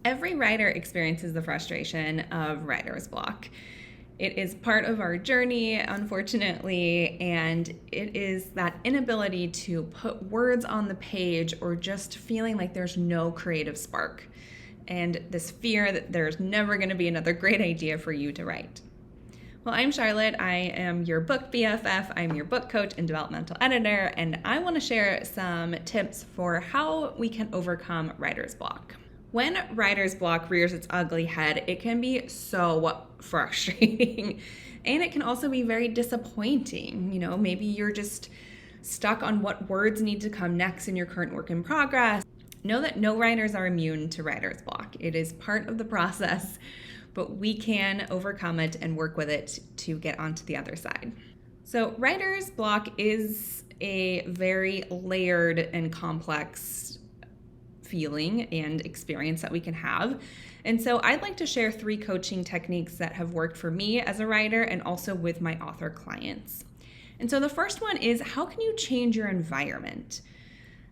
Every writer experiences the frustration of writer's block. It is part of our journey, unfortunately, and it is that inability to put words on the page or just feeling like there's no creative spark, and this fear that there's never going to be another great idea for you to write. Well, I'm Charlotte. I am your book BFF. I'm your book coach and developmental editor, and I want to share some tips for how we can overcome writer's block. When writer's block rears its ugly head, it can be so frustrating, and it can also be very disappointing. Maybe you're just stuck on what words need to come next in your current work in progress. Know that no writers are immune to writer's block. It is part of the process, but we can overcome it and work with it to get onto the other side. So writer's block is a very layered and complex feeling and experience that we can have. And so I'd like to share 3 coaching techniques that have worked for me as a writer and also with my author clients. And so the first one is, how can you change your environment?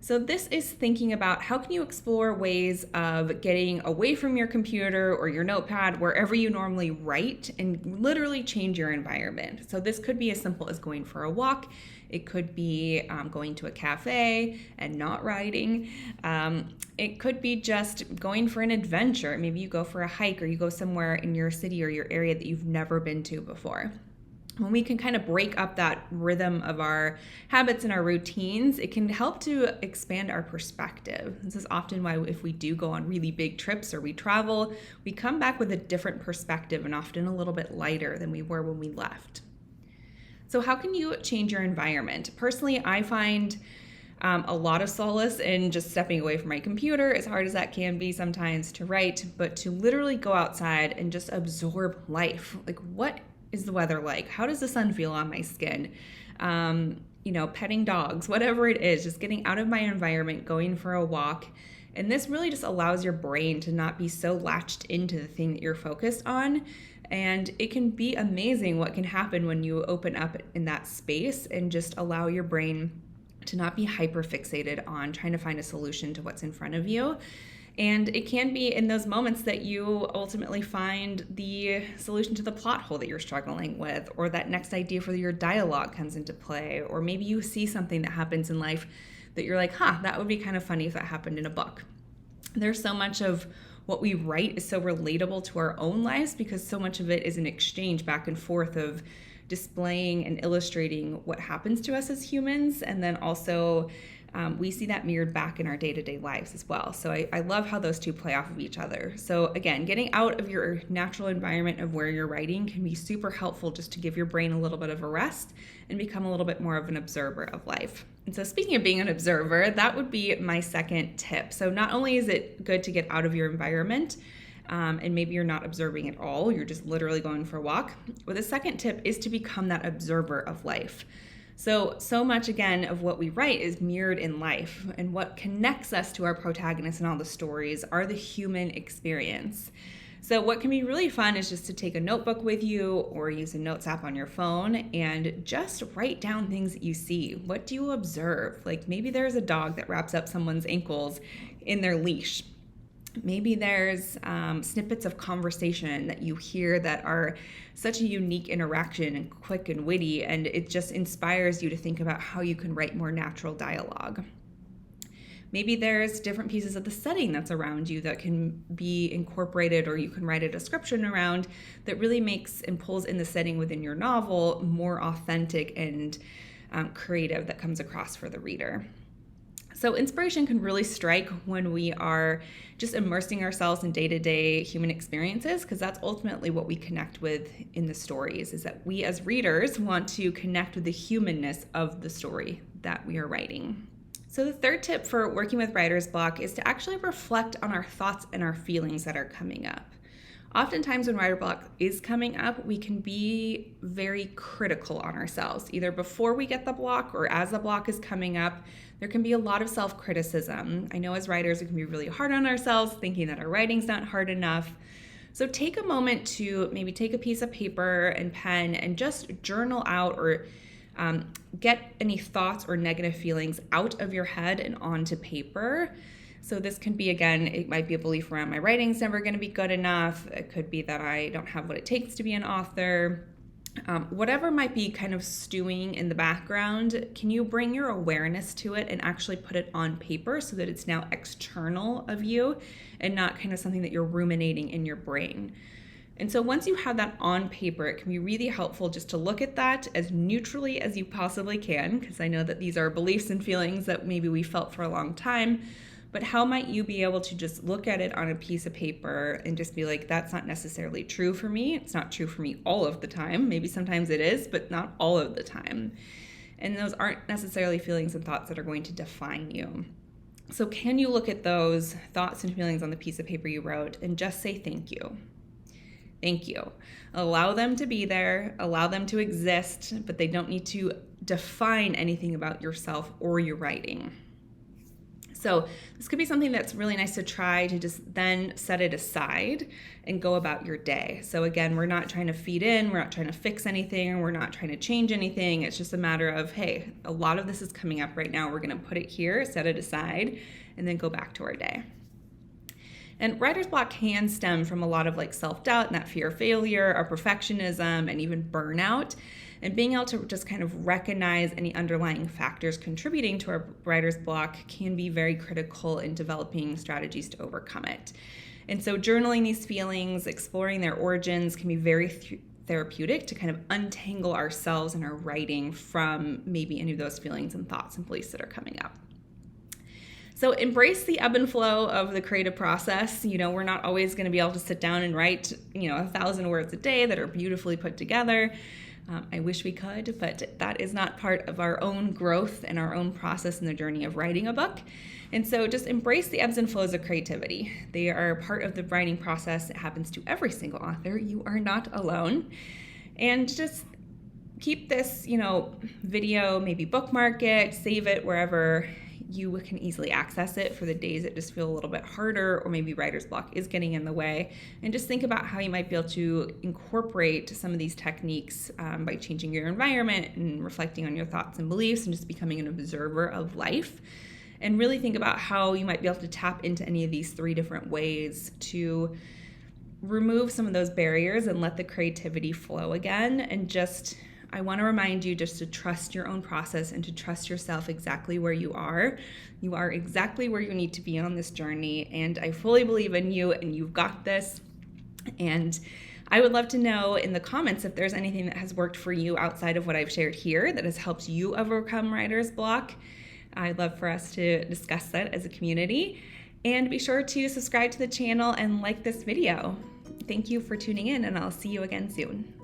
So this is thinking about how can you explore ways of getting away from your computer or your notepad, wherever you normally write, and literally change your environment. So this could be as simple as going for a walk. It could be going to a cafe and not writing. It could be just going for an adventure. Maybe you go for a hike, or you go somewhere in your city or your area that you've never been to before. When we can kind of break up that rhythm of our habits and our routines, it can help to expand our perspective. This is often why if we do go on really big trips or we travel, we come back with a different perspective and often a little bit lighter than we were when we left. So how can you change your environment? Personally, I find a lot of solace in just stepping away from my computer, as hard as that can be sometimes to write, but to literally go outside and just absorb life. Like, what is the weather like? How does the sun feel on my skin? Petting dogs, whatever it is, just getting out of my environment, going for a walk. And this really just allows your brain to not be so latched into the thing that you're focused on. And it can be amazing what can happen when you open up in that space and just allow your brain to not be hyper fixated on trying to find a solution to what's in front of you. And it can be in those moments that you ultimately find the solution to the plot hole that you're struggling with, or that next idea for your dialogue comes into play, or maybe you see something that happens in life that you're like, that would be kind of funny if that happened in a book. There's so much of what we write is so relatable to our own lives, because so much of it is an exchange back and forth of displaying and illustrating what happens to us as humans, and then also we see that mirrored back in our day-to-day lives as well. So I love how those two play off of each other. So again, getting out of your natural environment of where you're writing can be super helpful, just to give your brain a little bit of a rest and become a little bit more of an observer of life. And so speaking of being an observer, that would be my second tip. So not only is it good to get out of your environment, and maybe you're not observing at all, you're just literally going for a walk, but the second tip is to become that observer of life. So much, again, of what we write is mirrored in life, and what connects us to our protagonists in all the stories are the human experience. So what can be really fun is just to take a notebook with you or use a notes app on your phone and just write down things that you see. What do you observe? Like, maybe there's a dog that wraps up someone's ankles in their leash. Maybe there's snippets of conversation that you hear that are such a unique interaction and quick and witty, and it just inspires you to think about how you can write more natural dialogue. Maybe there's different pieces of the setting that's around you that can be incorporated, or you can write a description around that really makes and pulls in the setting within your novel more authentic and creative, that comes across for the reader. So inspiration can really strike when we are just immersing ourselves in day-to-day human experiences, because that's ultimately what we connect with in the stories, is that we as readers want to connect with the humanness of the story that we are writing. So the third tip for working with writer's block is to actually reflect on our thoughts and our feelings that are coming up. Oftentimes when writer block is coming up, we can be very critical on ourselves, either before we get the block or as the block is coming up. There can be a lot of self-criticism. I know as writers, it can be really hard on ourselves, thinking that our writing's not hard enough. So take a moment to maybe take a piece of paper and pen and just journal out, or get any thoughts or negative feelings out of your head and onto paper. So this can be, again, it might be a belief around my writing's never going to be good enough. It could be that I don't have what it takes to be an author. Whatever might be kind of stewing in the background, can you bring your awareness to it and actually put it on paper so that it's now external of you and not kind of something that you're ruminating in your brain? And so once you have that on paper, it can be really helpful just to look at that as neutrally as you possibly can, because I know that these are beliefs and feelings that maybe we felt for a long time. But how might you be able to just look at it on a piece of paper and just be like, that's not necessarily true for me. It's not true for me all of the time. Maybe sometimes it is, but not all of the time. And those aren't necessarily feelings and thoughts that are going to define you. So can you look at those thoughts and feelings on the piece of paper you wrote and just say thank you? Thank you. Allow them to be there, allow them to exist, but they don't need to define anything about yourself or your writing. So this could be something that's really nice to try to just then set it aside and go about your day. So again, we're not trying to feed in, we're not trying to fix anything, we're not trying to change anything. It's just a matter of, hey, a lot of this is coming up right now. We're going to put it here, set it aside, and then go back to our day. And writer's block can stem from a lot of like self-doubt and that fear of failure, or perfectionism, and even burnout. And being able to just kind of recognize any underlying factors contributing to our writer's block can be very critical in developing strategies to overcome it. And so journaling these feelings, exploring their origins can be very therapeutic to kind of untangle ourselves and our writing from maybe any of those feelings and thoughts and beliefs that are coming up. So embrace the ebb and flow of the creative process. We're not always going to be able to sit down and write, 1,000 words a day that are beautifully put together. I wish we could, but that is not part of our own growth and our own process in the journey of writing a book. And so just embrace the ebbs and flows of creativity. They are part of the writing process. It happens to every single author. You are not alone. And just keep this, video, maybe bookmark it, save it wherever you can easily access it for the days that just feel a little bit harder, or maybe writer's block is getting in the way. And just think about how you might be able to incorporate some of these techniques by changing your environment and reflecting on your thoughts and beliefs and just becoming an observer of life. And really think about how you might be able to tap into any of these 3 different ways to remove some of those barriers and let the creativity flow again. And I want to remind you just to trust your own process and to trust yourself exactly where you are. You are exactly where you need to be on this journey, and I fully believe in you, and you've got this. And I would love to know in the comments if there's anything that has worked for you outside of what I've shared here that has helped you overcome writer's block. I'd love for us to discuss that as a community. And be sure to subscribe to the channel and like this video. Thank you for tuning in, and I'll see you again soon.